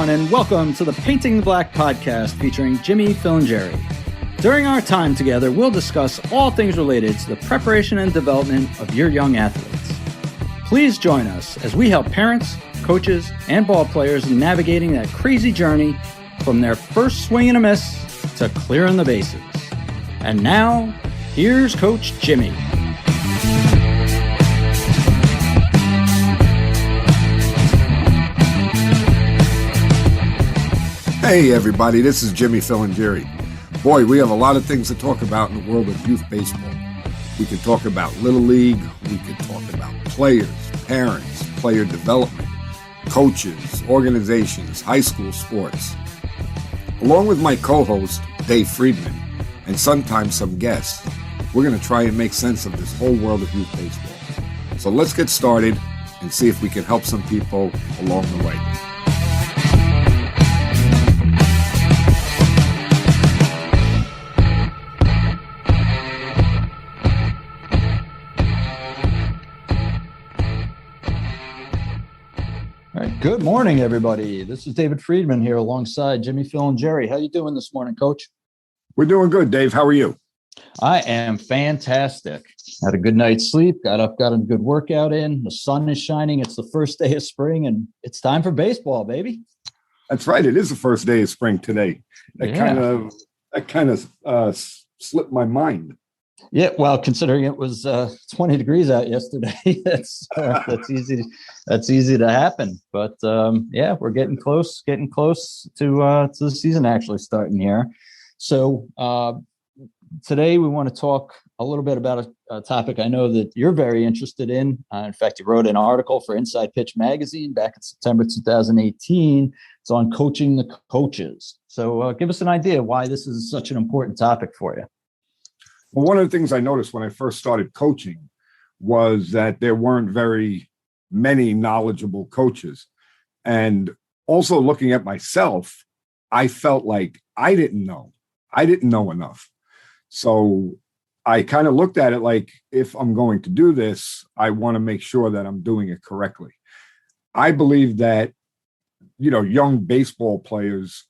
everyone, and welcome to the Painting the Black podcast featuring Jimmy, Phil, and Jerry. During our time together, we'll discuss all things related to the preparation and development of your young athletes. Please join us as we help parents, coaches, and ball players in navigating that crazy journey from their first swing and a miss to clearing the bases. And now, here's Coach Jimmy. Hey everybody, this is Jimmy, Phil, and Jerry. Boy, we have a lot of things to talk about in the world of youth baseball. We can talk about Little League, we can talk about players, parents, player development, coaches, organizations, high school sports. Along with my co-host, Dave Friedman, and sometimes some guests, we're going to try and make sense of this whole world of youth baseball. So let's get started and see if we can help some people along the way. Good morning, everybody. This is David Friedman here alongside Jimmy, Phil, and Jerry. How you doing this morning, Coach? We're doing good, Dave. How are you? I am fantastic. Had a good night's sleep, got up, got a good workout in. The sun is shining. It's the first day of spring, and it's time for baseball, baby. That's right. It is the first day of spring today. That kind of slipped my mind. Yeah, well, considering it was 20 degrees out yesterday, that's easy. That's easy to happen. But yeah, we're getting close to the season actually starting here. So today we want to talk a little bit about a topic I know that you're very interested in. In fact, you wrote an article for Inside Pitch magazine back in September 2018. It's on coaching the coaches. So give us an idea why this is such an important topic for you. Well, one of the things I noticed when I first started coaching was that there weren't very many knowledgeable coaches. And also looking at myself, I felt like I didn't know enough. So I kind of looked at it like, if I'm going to do this, I want to make sure that I'm doing it correctly. I believe that, young baseball players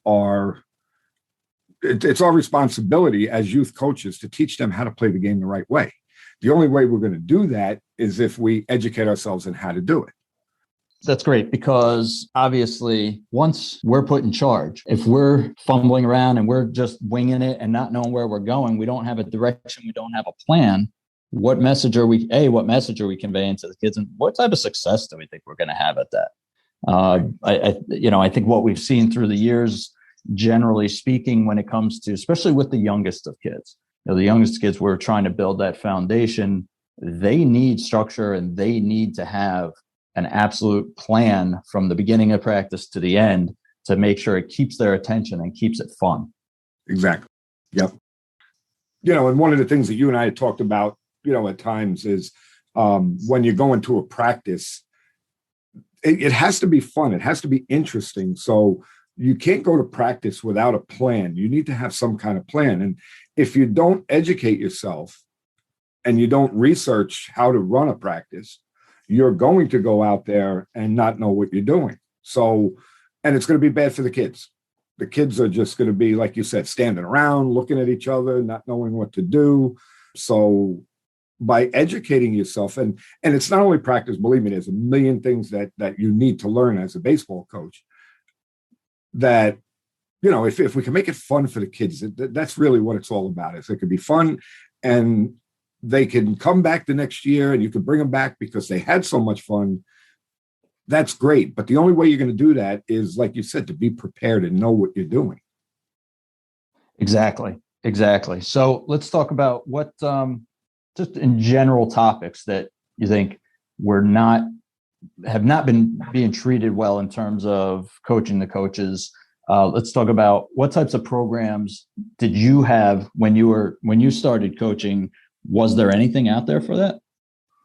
it's our responsibility as youth coaches to teach them how to play the game the right way. The only way we're going to do that is if we educate ourselves in how to do it. That's great, because obviously once we're put in charge, if we're fumbling around and we're just winging it and not knowing where we're going, we don't have a direction, we don't have a plan. What message are we conveying to the kids, and what type of success do we think we're going to have at that? I think what we've seen through the years, generally speaking, when it comes to, especially with the youngest of kids, the youngest kids, we're trying to build that foundation. They need structure and they need to have an absolute plan from the beginning of practice to the end to make sure it keeps their attention and keeps it fun. Exactly. Yep. And one of the things that you and I had talked about, at times is when you go into a practice, it has to be fun. It has to be interesting. So you can't go to practice without a plan. You need to have some kind of plan. And if you don't educate yourself and you don't research how to run a practice, you're going to go out there and not know what you're doing. So, and it's going to be bad for the kids. The kids are just going to be, like you said, standing around, looking at each other, not knowing what to do. So by educating yourself, and it's not only practice, believe me, there's a million things that you need to learn as a baseball coach. That, if we can make it fun for the kids, that's really what it's all about. It could be fun, and they can come back the next year and you can bring them back because they had so much fun. That's great. But the only way you're going to do that is, like you said, to be prepared and know what you're doing. Exactly. So let's talk about what, just in general topics that you think have not been being treated well in terms of coaching the coaches. Let's talk about what types of programs did you have when you started coaching? Was there anything out there for that?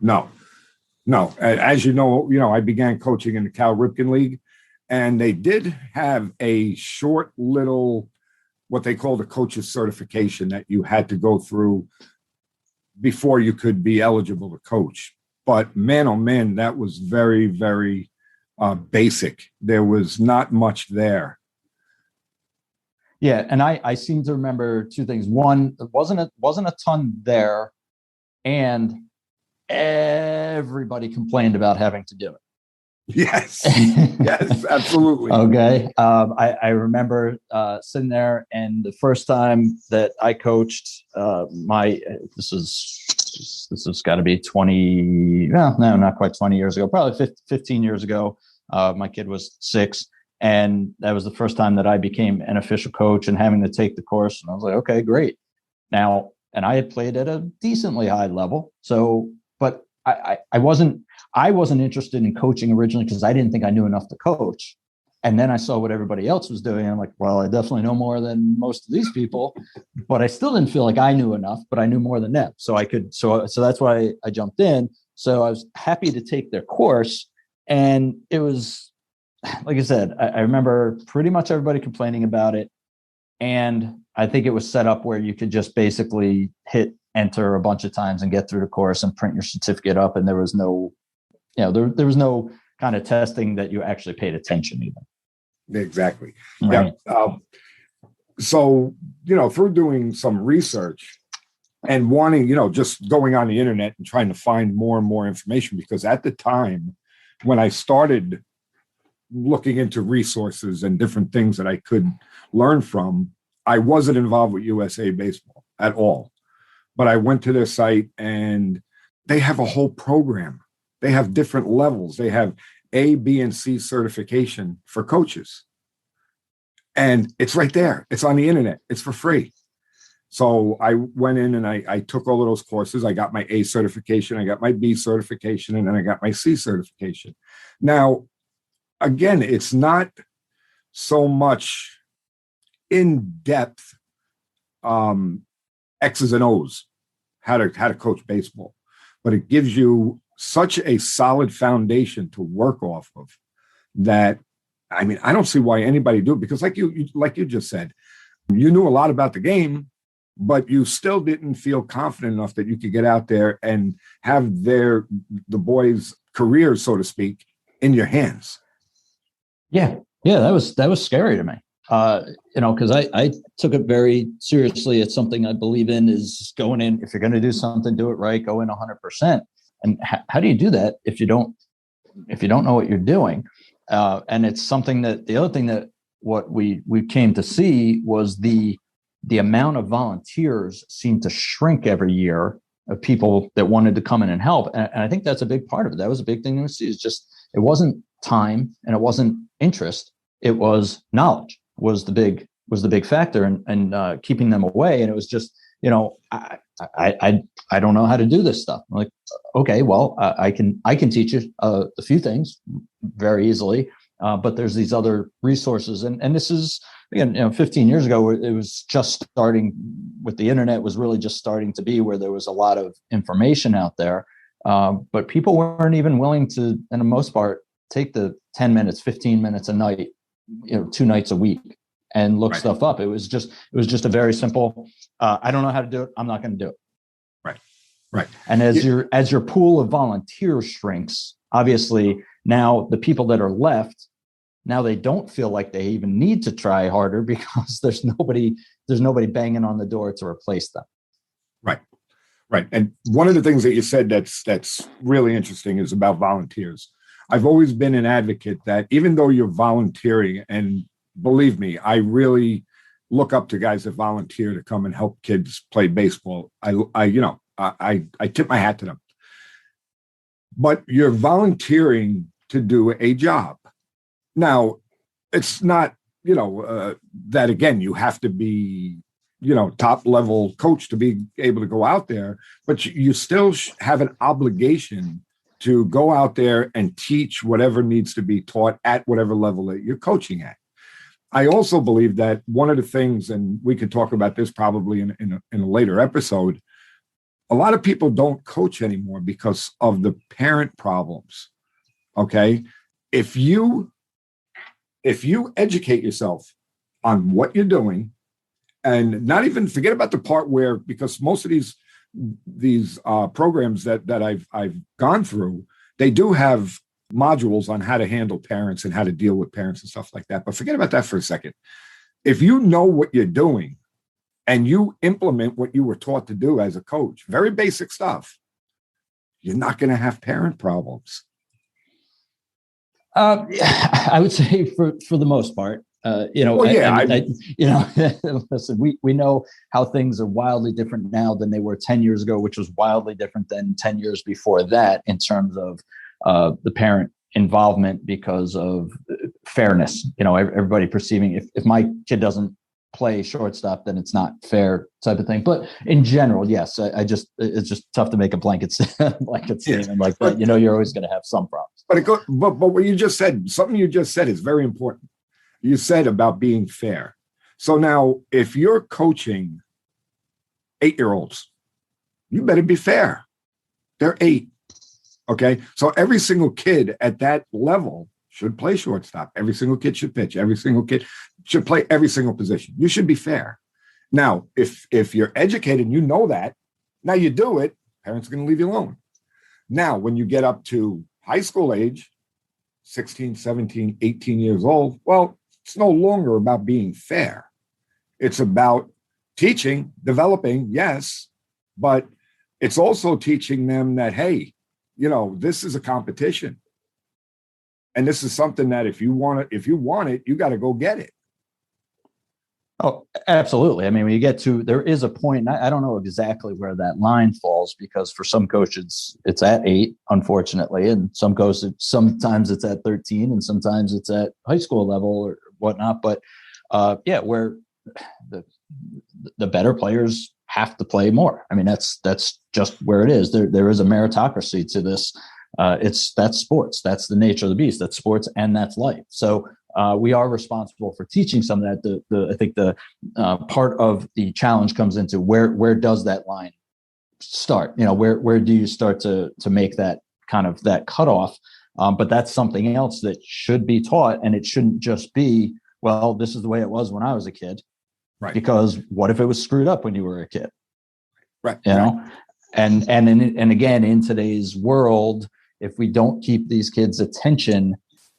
No. As you know, I began coaching in the Cal Ripken League, and they did have a short little, what they called a coach's certification that you had to go through before you could be eligible to coach. But man, oh man, that was very, very basic. There was not much there. Yeah, and I seem to remember two things. One, it wasn't a ton there, and everybody complained about having to do it. Yes, yes, absolutely. Okay. I remember sitting there, and the first time that I coached, this has got to be 20, well, no, not quite 20 years ago, probably 15 years ago. My kid was 6, and that was the first time that I became an official coach and having to take the course. And I was like, okay, great. Now, and I had played at a decently high level. So, but I wasn't interested in coaching originally because I didn't think I knew enough to coach. And then I saw what everybody else was doing. I'm like, well, I definitely know more than most of these people, but I still didn't feel like I knew enough, but I knew more than them. So so that's why I jumped in. So I was happy to take their course. And it was, like I said, I remember pretty much everybody complaining about it. And I think it was set up where you could just basically hit enter a bunch of times and get through the course and print your certificate up. And there was no, there was no kind of testing that you actually paid attention even. Exactly. Right. Yeah. So, through doing some research and wanting, just going on the internet and trying to find more and more information, because at the time when I started looking into resources and different things that I could learn from, I wasn't involved with USA Baseball at all. But I went to their site and they have a whole program. They have different levels. They have A, B, and C certification for coaches. And it's right there. It's on the internet. It's for free. So I went in and I took all of those courses. I got my A certification. I got my B certification. And then I got my C certification. Now, again, it's not so much in-depth X's and O's, how to coach baseball, but it gives you such a solid foundation to work off of that. I mean, I don't see why anybody do it, because like you just said, you knew a lot about the game, but you still didn't feel confident enough that you could get out there and have the boys' careers, so to speak, in your hands. Yeah, that was scary to me. Because I took it very seriously. It's something I believe in, is going in. If you're going to do something, do it right. Go in 100%. And how do you do that if you don't know what you're doing? And it's something that the other thing that what we came to see was the amount of volunteers seemed to shrink every year of people that wanted to come in and help. And I think that's a big part of it. That was a big thing to see. It's just, it wasn't time and it wasn't interest. It was knowledge was the big factor and keeping them away. And it was just, I don't know how to do this stuff. I'm like, okay, well, I can teach you a few things very easily, but there's these other resources, and this is, again, 15 years ago, it was just starting with the internet, was really just starting to be where there was a lot of information out there, but people weren't even willing to, in the most part, take the 10 minutes, 15 minutes a night, 2 nights a week, and look stuff up. It was just a very simple, I don't know how to do it, I'm not going to do it. Right. And as your pool of volunteers shrinks, obviously now the people that are left, now they don't feel like they even need to try harder because there's nobody banging on the door to replace them. Right. And one of the things that you said that's really interesting is about volunteers. I've always been an advocate that even though you're volunteering, and believe me, I really look up to guys that volunteer to come and help kids play baseball. I tip my hat to them. But you're volunteering to do a job. Now, it's not, that again, you have to be, top level coach to be able to go out there, but you still have an obligation to go out there and teach whatever needs to be taught at whatever level that you're coaching at. I also believe that one of the things, and we could talk about this probably in a later episode, a lot of people don't coach anymore because of the parent problems. Okay. If you educate yourself on what you're doing, and not even forget about the part where, because most of these programs that I've gone through, they do have modules on how to handle parents and how to deal with parents and stuff like that. But forget about that for a second. If you know what you're doing and you implement what you were taught to do as a coach, very basic stuff, you're not going to have parent problems. I would say for the most part, listen, we know how things are wildly different now than they were 10 years ago, which was wildly different than 10 years before that in terms of the parent involvement because of fairness. Everybody perceiving if my kid doesn't play shortstop, then it's not fair type of thing. But in general, yes, it's just tough to make a blanket statement like that. You're always going to have some problems. But what you just said, something you just said is very important. You said about being fair. So now, if you're coaching 8-year-olds, you better be fair. They're 8. Okay. So every single kid at that level should play shortstop. Every single kid should pitch. Every single kid should play every single position. You should be fair. Now, if you're educated and you know that, now you do it, parents are going to leave you alone. Now, when you get up to high school age, 16, 17, 18 years old, well, it's no longer about being fair. It's about teaching, developing, yes, but it's also teaching them that, hey, this is a competition. And this is something that if you want it, you got to go get it. Oh, absolutely. I mean, when you get to, there is a point, I don't know exactly where that line falls because for some coaches, it's at 8, unfortunately. And some coaches, sometimes it's at 13 and sometimes it's at high school level or whatnot. But where the better players have to play more. I mean, that's just where it is. There is a meritocracy to this. That's sports. That's the nature of the beast. That's sports and that's life. So we are responsible for teaching some of that. I think the part of the challenge comes into where does that line start? Where do you start to make that kind of that cutoff? But that's something else that should be taught, and it shouldn't just be, well, this is the way it was when I was a kid. Right. Because what if it was screwed up when you were a kid? Right. And again, in today's world, if we don't keep these kids' attention,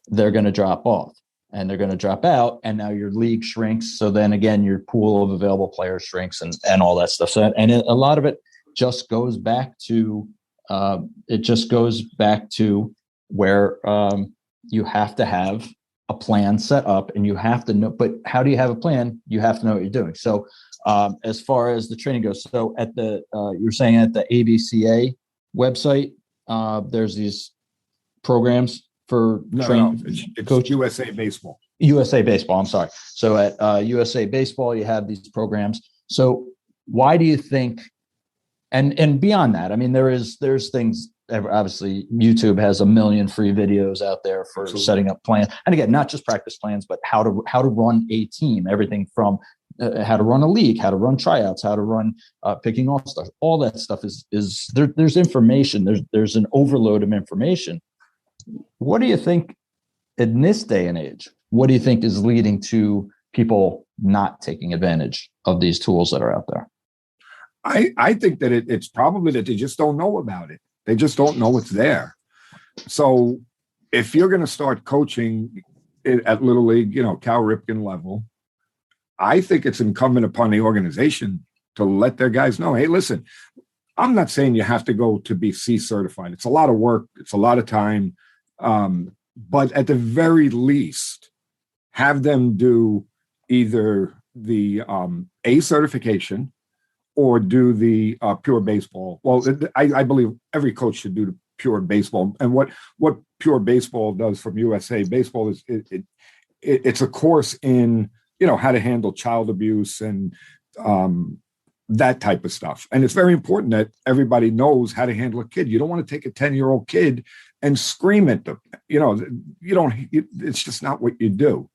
they're going to drop off and they're going to drop out. And now your league shrinks. So then again, your pool of available players shrinks and all that stuff. So, and a lot of it just goes back to, where you have to have a plan set up and you have to know, but how do you have a plan? You have to know what you're doing. So as far as the training goes, so at the, you're saying at the ABCA website, there's these programs for training. It's Coach USA Baseball. USA Baseball. I'm sorry. So at USA Baseball, you have these programs. So why do you think, and beyond that, I mean, there's things, obviously YouTube has a million free videos out there for Absolutely. Setting up plans. And again, not just practice plans, but how to run a team, everything from how to run a league, how to run tryouts, how to run picking all stuff. All that stuff is there. There's information. There's an overload of information. What do you think in this day and age? What do you think is leading to people not taking advantage of these tools that are out there? I think that it's probably that they just don't know about it. They just don't know it's there. So if you're going to start coaching at Little League, Cal Ripken level, I think it's incumbent upon the organization to let their guys know, hey, listen, I'm not saying you have to go to be C certified. It's a lot of work. It's a lot of time. But at the very least, have them do either the A certification or do the pure baseball. Well, I believe every coach should do the pure baseball. And what pure baseball does from USA Baseball is it's a course in, how to handle child abuse and that type of stuff. And it's very important that everybody knows how to handle a kid. You don't want to take a 10-year-old kid and scream at them. It's just not what you do.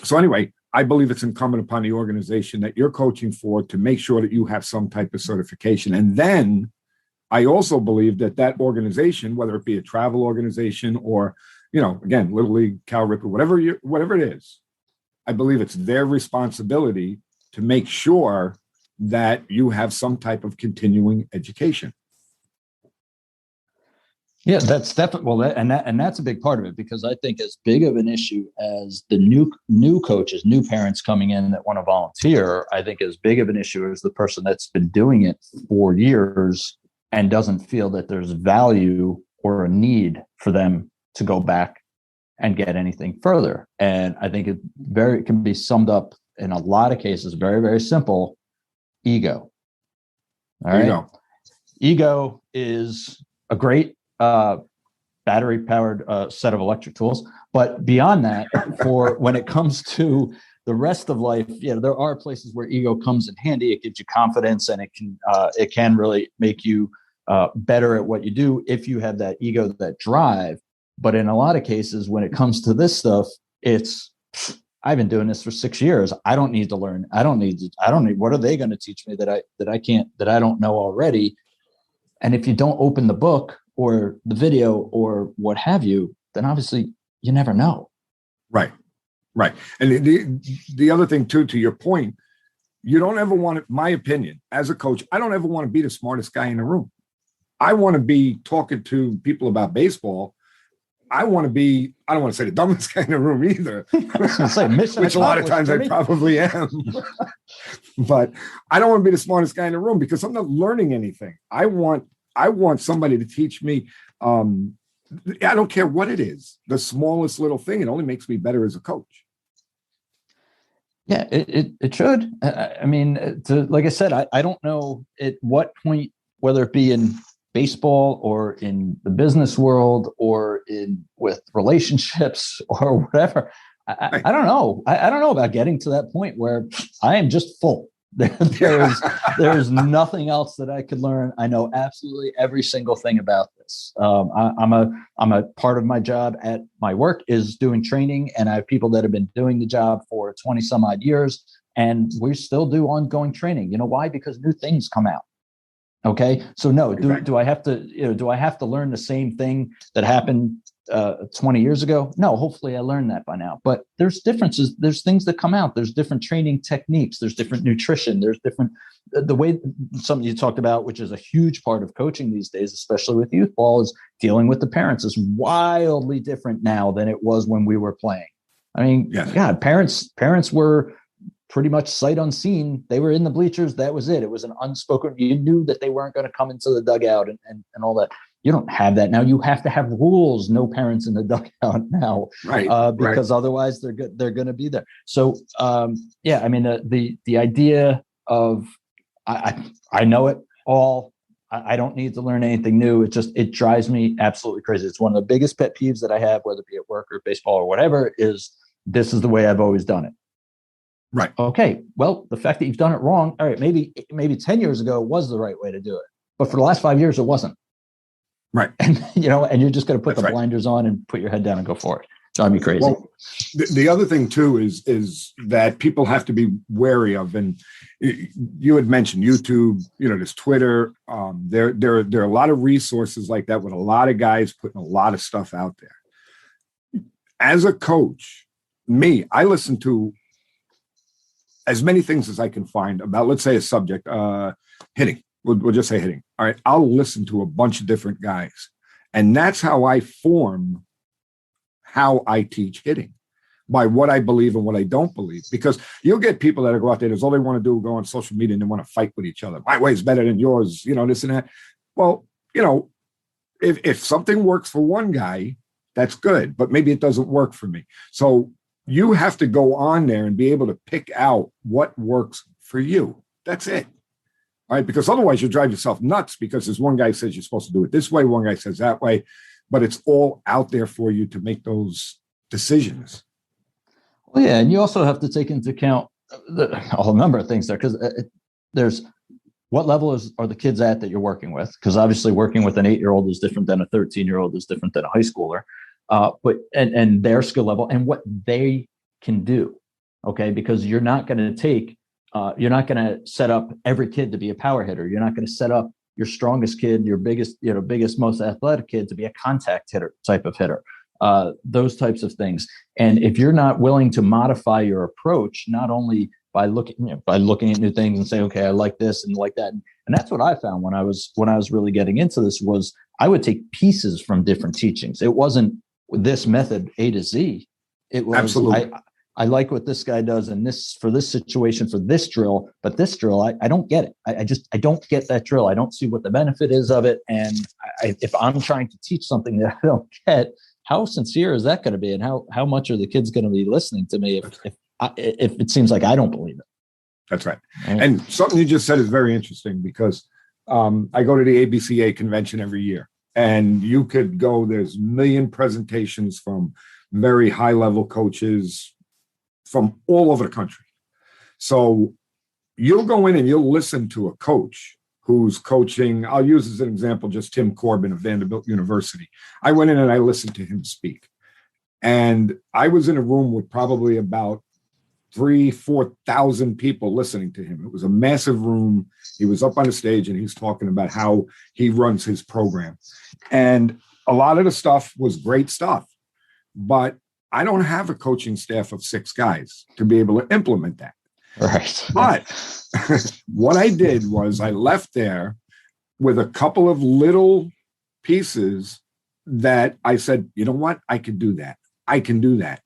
So anyway, I believe it's incumbent upon the organization that you're coaching for to make sure that you have some type of certification. And then I also believe that organization, whether it be a travel organization or, again, Little League, Cal Ripken, whatever it is, I believe it's their responsibility to make sure that you have some type of continuing education. Yeah, that's definitely well, and that's a big part of it, because I think as big of an issue as the new coaches, new parents coming in that want to volunteer, I think as big of an issue as the person that's been doing it for years and doesn't feel that there's value or a need for them to go back and get anything further. And I think it can be summed up in a lot of cases, very, very simple: ego. All right. Ego is a great battery powered set of electric tools. But beyond that, for when it comes to the rest of life, there are places where ego comes in handy. It gives you confidence, and it can really make you better at what you do if you have that ego, that drive. But in a lot of cases, when it comes to this stuff, I've been doing this for 6 years. I don't need to learn. I don't need. What are they going to teach me that I don't know already? And if you don't open the book or the video or what have you, then obviously you never know. Right. And the other thing too, to your point, you don't ever want to, my opinion as a coach, I don't ever want to be the smartest guy in the room. I want to be talking to people about baseball. I don't want to say the dumbest guy in the room either, which a lot of times I probably am. But I don't want to be the smartest guy in the room because I'm not learning anything. I want somebody to teach me. I don't care what it is, the smallest little thing. It only makes me better as a coach. Yeah, it should. I mean, like I said, I don't know at what point, whether it be in baseball or in the business world or with relationships or whatever. I don't know. I don't know about getting to that point where I am just full. There's nothing else that I could learn. I know absolutely every single thing about this. I'm a part of my job at my work is doing training, and I have people that have been doing the job for 20 some odd years, and we still do ongoing training. You know why? Because new things come out. Okay. So no, do I have to learn the same thing that happened 20 years ago? No, hopefully I learned that by now. But there's differences. There's things that come out. There's different training techniques. There's different nutrition. There's different the way something you talked about, which is a huge part of coaching these days, especially with youth ball, is dealing with the parents is wildly different now than it was when we were playing. I mean, God, parents were pretty much sight unseen. They were in the bleachers. That was it. It was an unspoken, you knew that they weren't going to come into the dugout and all that. You don't have that now. You have to have rules. No parents in the dugout now, right? Because otherwise they're going to be there. So, I mean, the idea of, I know it all. I don't need to learn anything new. It drives me absolutely crazy. It's one of the biggest pet peeves that I have, whether it be at work or baseball or whatever, is this is the way I've always done it. Right. Okay. Well, the fact that you've done it wrong. All right. Maybe 10 years ago was the right way to do it, but for the last 5 years, it wasn't. Right. And, and you're just going to put the blinders on and put your head down and go for it. Drive me crazy. Well, the other thing too is that people have to be wary of, and you had mentioned YouTube, there's Twitter. There are a lot of resources like that with a lot of guys putting a lot of stuff out there. As a coach, I listen to as many things as I can find about, let's say, a subject, hitting. We'll just say hitting. All right. I'll listen to a bunch of different guys. And that's how I form how I teach hitting, by what I believe and what I don't believe. Because you'll get people that go out there, that's all they want to do, go on social media and they want to fight with each other. My way is better than yours, this and that. Well, if something works for one guy, that's good, but maybe it doesn't work for me. So you have to go on there and be able to pick out what works for you. That's it. All right. Because otherwise you'll drive yourself nuts, because there's one guy says you're supposed to do it this way, one guy says that way, but it's all out there for you to make those decisions. Well, yeah. And you also have to take into account a whole number of things there, because there's what level are the kids at that you're working with? Because obviously working with an 8-year-old is different than a 13-year-old is different than a high schooler. But their skill level and what they can do. Okay. Because you're not going to set up every kid to be a power hitter. You're not going to set up your strongest kid, your biggest, most athletic kid to be a contact hitter type of hitter, those types of things. And if you're not willing to modify your approach, not only by looking at new things and say, okay, I like this and like that. And that's what I found when I was really getting into this was I would take pieces from different teachings. It wasn't this method A to Z. It was Absolutely. I like what this guy does and this for this situation for this drill, but this drill, I don't get it. I don't get that drill. I don't see what the benefit is of it. And if I'm trying to teach something that I don't get, how sincere is that going to be? And how much are the kids going to be listening to me if it seems like I don't believe it? That's right. And something you just said is very interesting because I go to the ABCA convention every year, and you could go, there's a million presentations from very high level coaches from all over the country. So you'll go in and you'll listen to a coach who's coaching. I'll use as an example, just Tim Corbin of Vanderbilt University. I went in and I listened to him speak. And I was in a room with probably about 3,000-4,000 people listening to him. It was a massive room. He was up on the stage and he's talking about how he runs his program. And a lot of the stuff was great stuff, but I don't have a coaching staff of 6 guys to be able to implement that. Right. But what I did was I left there with a couple of little pieces that I said, you know what? I can do that. I can do that.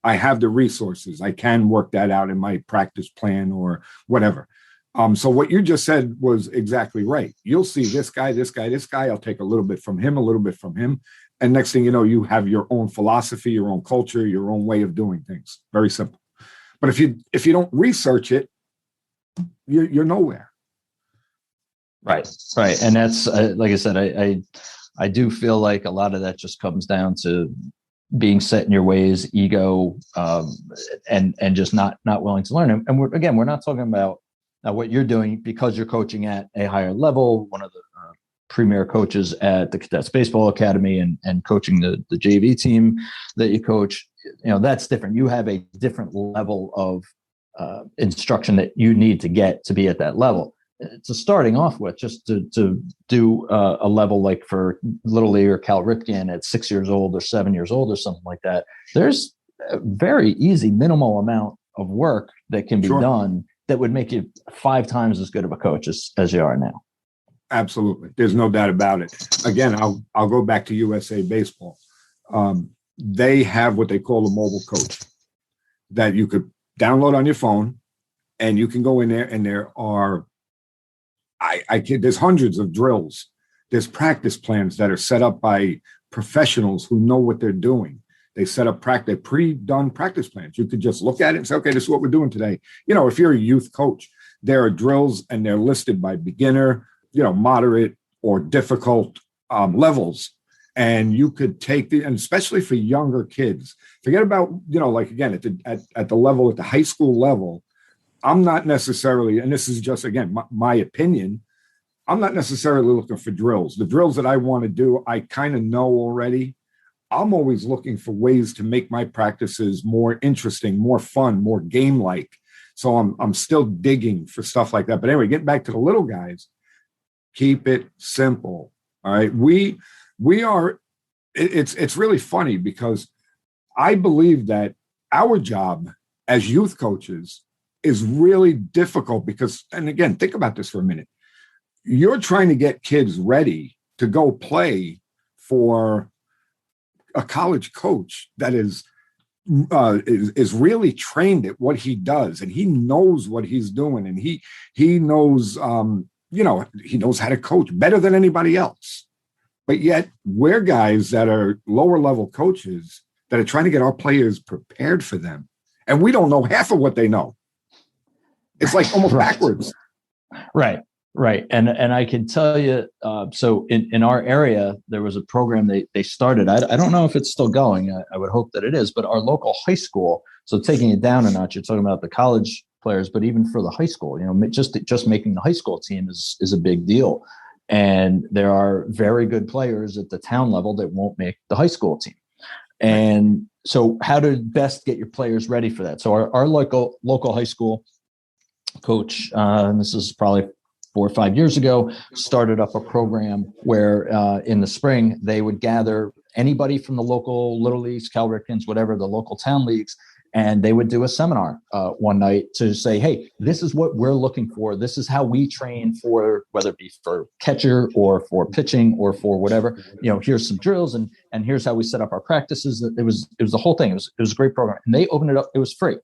I have the resources. I can work that out in my practice plan or whatever. So what you just said was exactly right. You'll see this guy, this guy, this guy. I'll take a little bit from him, a little bit from him. And next thing you know, you have your own philosophy, your own culture, your own way of doing things. Very simple. But if you don't research it, you're nowhere. Right. And that's like I said, I do feel like a lot of that just comes down to being set in your ways, ego, and just not willing to learn. And we're not talking about what you're doing because you're coaching at a higher level, one of the premier coaches at the Cadets Baseball Academy and coaching the JV team that you coach. That's different. You have a different level of instruction that you need to get to be at that level. So starting off with, just to do a level like for Little League or Cal Ripken at 6 years old or 7 years old or something like that, there's a very easy minimal amount of work that can be done that would make you 5 times as good of a coach as you are now. Absolutely. There's no doubt about it. Again, I'll go back to USA Baseball. They have what they call a mobile coach that you could download on your phone, and you can go in there and there are there's hundreds of drills. There's practice plans that are set up by professionals who know what they're doing. They set up pre-done practice plans. You could just look at it and say, okay, this is what we're doing today. if you're a youth coach, there are drills and they're listed by beginner, moderate or difficult levels. And you could take and especially for younger kids, forget about, like again, at the level, at the high school level, I'm not necessarily, and this is just, again, my opinion, I'm not necessarily looking for drills. The drills that I want to do, I kind of know already. I'm always looking for ways to make my practices more interesting, more fun, more game-like. So I'm still digging for stuff like that. But anyway, getting back to the little guys, keep it simple. All right. We are, it's really funny because I believe that our job as youth coaches is really difficult because, and again, think about this for a minute. You're trying to get kids ready to go play for a college coach that is really trained at what he does, and he knows what he's doing, and he knows he knows how to coach better than anybody else. But yet we're guys that are lower level coaches that are trying to get our players prepared for them, and we don't know half of what they know. It's like almost backwards. Right. And I can tell you, so in our area, there was a program they started. I don't know if it's still going. I would hope that it is, but our local high school, so taking it down a notch, you're talking about the college players, but even for the high school, just making the high school team is a big deal. And there are very good players at the town level that won't make the high school team. And so how to best get your players ready for that? So our local high school coach, and this is probably 4 or 5 years ago, started up a program where in the spring they would gather anybody from the local Little Leagues, Cal Ripkens, whatever, the local town leagues, and they would do a seminar one night to say, hey, this is what we're looking for. This is how we train for, whether it be for catcher or for pitching or for whatever, here's some drills and here's how we set up our practices. It was the whole thing. It was a great program, and they opened it up. It was free.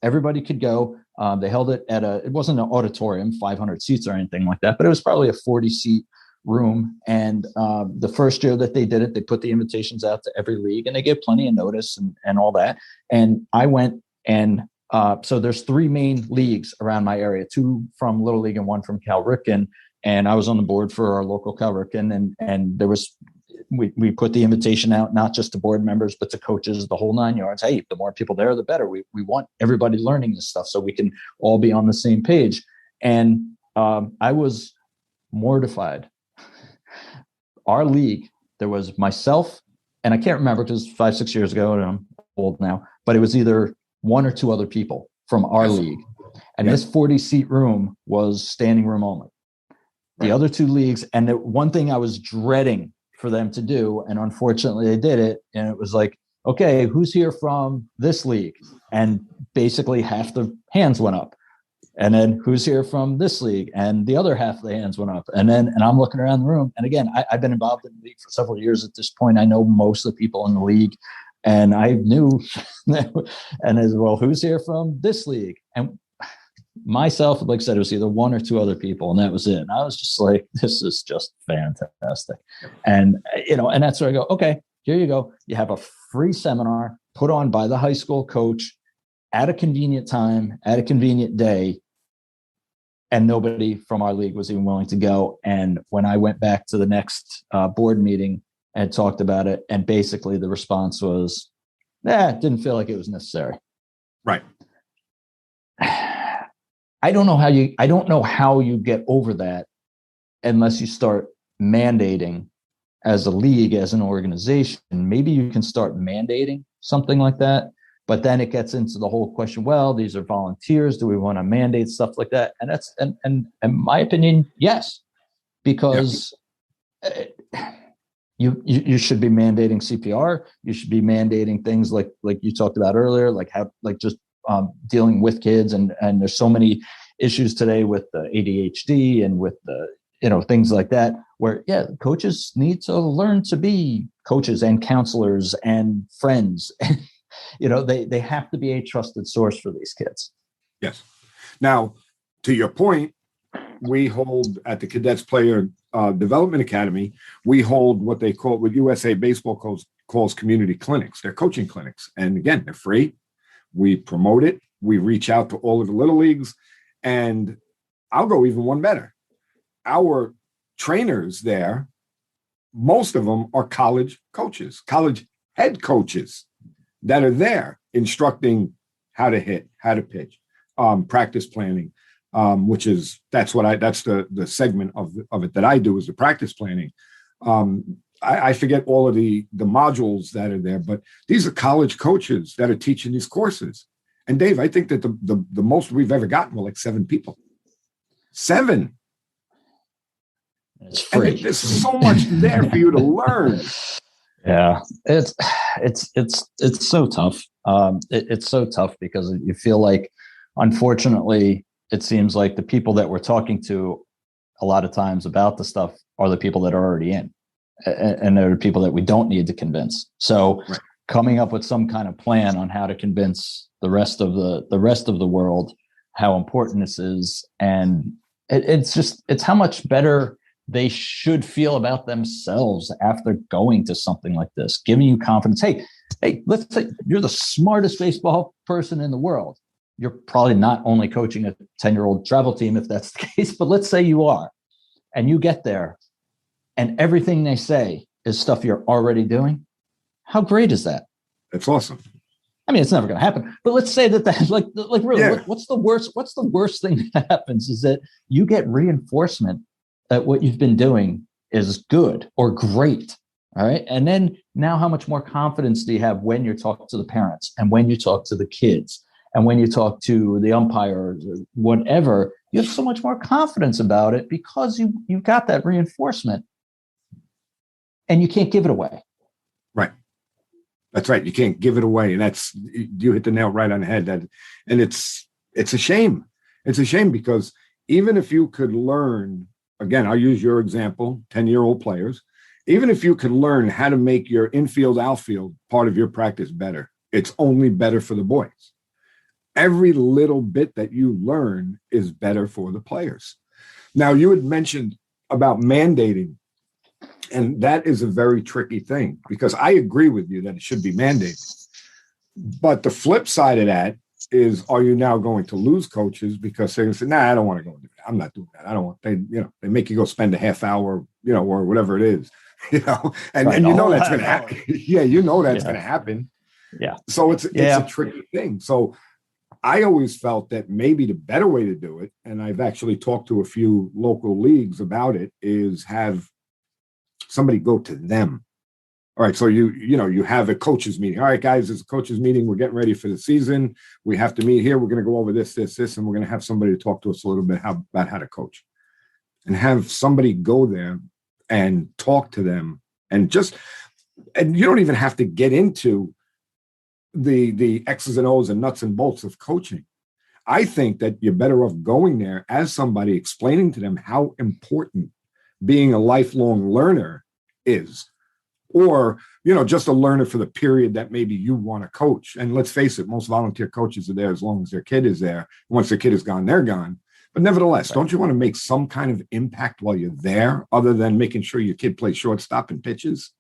Everybody could go. They held it it wasn't an auditorium, 500 seats or anything like that, but it was probably a 40-seat room. And the first year that they did it, they put the invitations out to every league, and they gave plenty of notice and all that. And I went, and so there's 3 main leagues around my area, 2 from Little League and 1 from Cal Ripken. And I was on the board for our local Cal Ripken, and there was, we put the invitation out, not just to board members, but to coaches, the whole 9 yards. Hey, the more people there, the better. We want everybody learning this stuff so we can all be on the same page. And I was mortified. Our league, there was myself, and I can't remember because 5-6 years ago, and I'm old now, but it was either 1 or 2 other people from our league. And this 40-seat room was standing room only. The other 2 leagues, and the one thing I was dreading for them to do, and unfortunately they did it, and it was like, okay, who's here from this league? And basically half the hands went up. And then who's here from this league? And the other half of the hands went up. And I'm looking around the room. And again, I've been involved in the league for several years at this point. I know most of the people in the league. And I knew, and as well, who's here from this league? And myself, like I said, it was either 1 or 2 other people, and that was it. And I was just like, this is just fantastic. And, and that's where I go, okay, here you go. You have a free seminar put on by the high school coach at a convenient time, at a convenient day. And nobody from our league was even willing to go. And when I went back to the next board meeting and talked about it, and basically the response was, it didn't feel like it was necessary. Right. I don't know how you get over that unless you start mandating as a league, as an organization. Maybe you can start mandating something like that. But then it gets into the whole question, well, these are volunteers. Do we want to mandate stuff like that? And that's, and in my opinion, yes, because you should be mandating CPR. You should be mandating things like you talked about earlier, just dealing with kids. And there's so many issues today with the ADHD and with the, things like that, where, coaches need to learn to be coaches and counselors and friends. They have to be a trusted source for these kids. Yes. Now, to your point, we hold at the Cadets Player Development Academy, we hold what USA Baseball calls community clinics. They're coaching clinics. And again, they're free. We promote it. We reach out to all of the little leagues. And I'll go even one better. Our trainers there, most of them are college coaches, college head coaches that are there instructing how to hit, how to pitch, practice planning, that's the segment of it that I do, is the practice planning. I forget all of the modules that are there, but these are college coaches that are teaching these courses. And Dave, I think that the most we've ever gotten were like 7 people. 7. It's free. And there's so much there for you to learn. Yeah, it's so tough. It's so tough because you feel like, unfortunately, it seems like the people that we're talking to a lot of times about the stuff are the people that are already in, and they're the people that we don't need to convince. So coming up with some kind of plan on how to convince the rest of the world how important this is, and it's how much better they should feel about themselves after going to something like this, giving you confidence. Hey, let's say you're the smartest baseball person in the world. You're probably not only coaching a 10-year-old travel team, if that's the case, but let's say you are, and you get there and everything they say is stuff you're already doing. How great is that? That's awesome. I mean, it's never going to happen, but let's say that like really, what's the worst thing that happens is that you get reinforcement that what you've been doing is good or great. All right. And then now how much more confidence do you have when you're talking to the parents and when you talk to the kids and when you talk to the umpires or whatever? You have so much more confidence about it because you got that reinforcement and you can't give it away. Right. That's right. You can't give it away. And you hit the nail right on the head. And it's a shame. It's a shame because even if you could learn, again, I'll use your example, 10-year-old players, even if you could learn how to make your infield, outfield part of your practice better, it's only better for the boys. Every little bit that you learn is better for the players. Now, you had mentioned about mandating, and that is a very tricky thing because I agree with you that it should be mandated. But the flip side of that is, are you now going to lose coaches because they're going to say, nah, I don't want to go do that. I'm not doing that. I don't want, they make you go spend a half hour, or whatever it is, and right, and that's going to happen. Yeah, that's going to happen. Yeah. So it's a tricky thing. So I always felt that maybe the better way to do it, and I've actually talked to a few local leagues about it, is have somebody go to them. All right, so you have a coaches meeting. All right, guys, it's a coaches meeting. We're getting ready for the season. We have to meet here. We're going to go over this, and we're going to have somebody to talk to us a little bit about how to coach, and have somebody go there and talk to them, and you don't even have to get into the X's and O's and nuts and bolts of coaching. I think that you're better off going there as somebody explaining to them how important being a lifelong learner is, or, just a learner for the period that maybe you want to coach. And let's face it, most volunteer coaches are there as long as their kid is there. Once their kid is gone, they're gone. But nevertheless, Don't you want to make some kind of impact while you're there other than making sure your kid plays shortstop and pitches?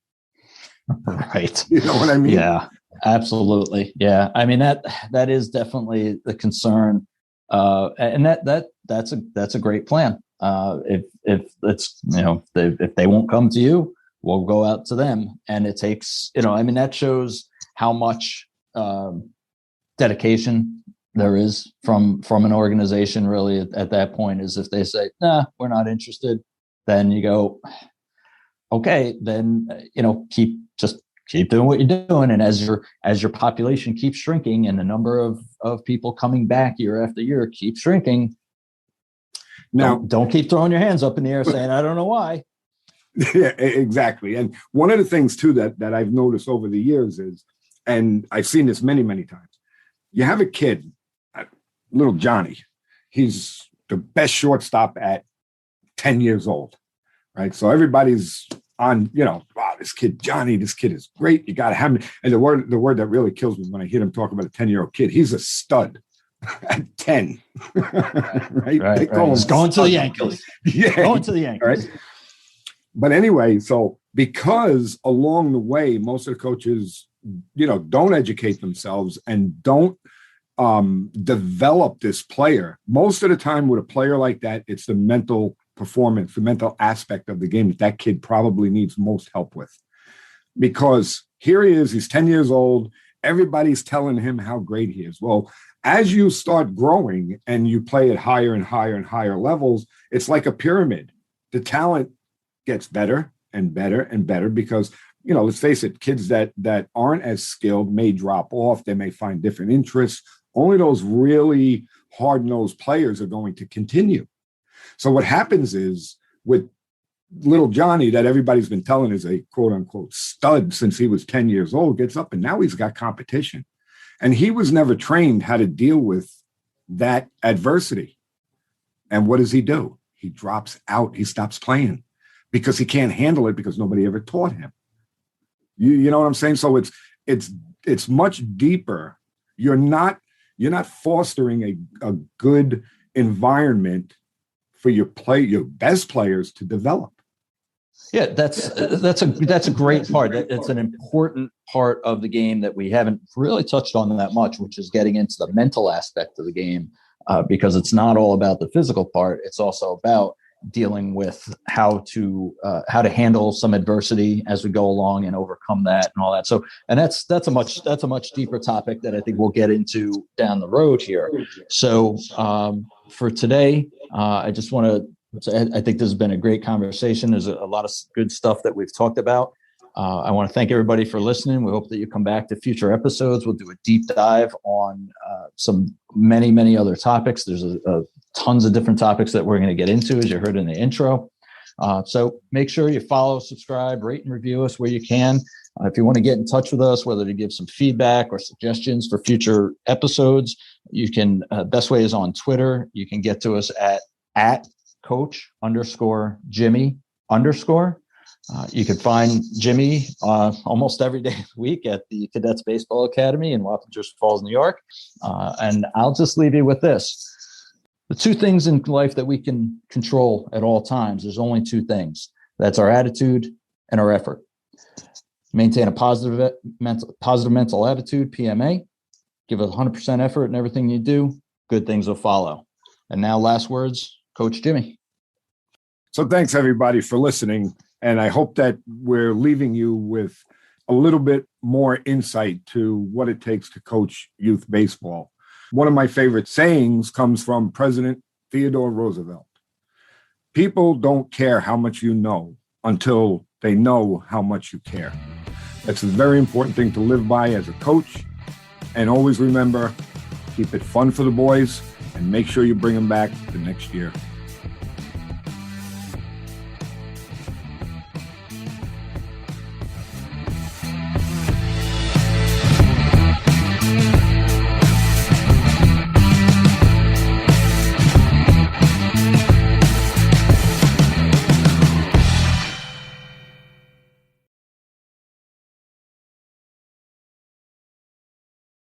Right. You know what I mean? Yeah. Absolutely. Yeah. I mean, that is definitely the concern. And that's a great plan. If it's, if they won't come to you, we'll go out to them. And it takes, that shows how much dedication there is from an organization really at that point. Is if they say, nah, we're not interested, then you go, okay, then, keep doing what you're doing. And as your population keeps shrinking and the number of people coming back year after year keeps shrinking, now don't keep throwing your hands up in the air saying, I don't know why. Yeah, exactly. And one of the things too that I've noticed over the years is, and I've seen this many, many times, you have a kid, little Johnny, he's the best shortstop at 10 years old, right? So everybody's on, wow, this kid, Johnny, this kid is great. You got to have him. And the word that really kills me when I hear him talk about a 10-year-old kid, he's a stud at 10. Right. He's going to the Yankees. Yeah. Going to the Yankees. Right. But anyway, so because along the way, most of the coaches, don't educate themselves and don't develop this player. Most of the time with a player like that, it's the mental performance, the mental aspect of the game that kid probably needs most help with. Because here he is, he's 10 years old. Everybody's telling him how great he is. Well, as you start growing and you play at higher and higher and higher levels, it's like a pyramid. The talent gets better and better and better because, let's face it, kids that aren't as skilled may drop off. They may find different interests. Only those really hard-nosed players are going to continue. So what happens is with little Johnny, that everybody's been telling is a quote unquote stud since he was 10 years old, gets up and now he's got competition. And he was never trained how to deal with that adversity. And what does he do? He drops out. He stops playing because he can't handle it because nobody ever taught him. You know what I'm saying? So it's much deeper. You're not fostering a good environment for your best players to develop. Yeah, that's a great part. It's an important part of the game that we haven't really touched on that much, which is getting into the mental aspect of the game, because it's not all about the physical part. It's also about dealing with how to handle some adversity as we go along and overcome that and all that. So, and that's a much deeper topic that I think we'll get into down the road here. So, for today, I just want to. I think this has been a great conversation. There's a lot of good stuff that we've talked about. I want to thank everybody for listening. We hope that you come back to future episodes. We'll do a deep dive on some many other topics. There's tons of different topics that we're going to get into, as you heard in the intro. So make sure you follow, subscribe, rate, and review us where you can. If you want to get in touch with us, whether to give some feedback or suggestions for future episodes, you can, best way is on Twitter. You can get to us at coach_Jimmy_. You can find Jimmy almost every day of the week at the Cadets Baseball Academy in Wappingers Falls, New York. And I'll just leave you with this. The two things in life that we can control at all times, there's only two things. That's our attitude and our effort. Maintain a positive mental attitude, PMA. Give it 100% effort in everything you do. Good things will follow. And now, last words, Coach Jimmy. So thanks, everybody, for listening. And I hope that we're leaving you with a little bit more insight to what it takes to coach youth baseball. One of my favorite sayings comes from President Theodore Roosevelt. People don't care how much you know until they know how much you care. That's a very important thing to live by as a coach. And always remember, keep it fun for the boys and make sure you bring them back the next year.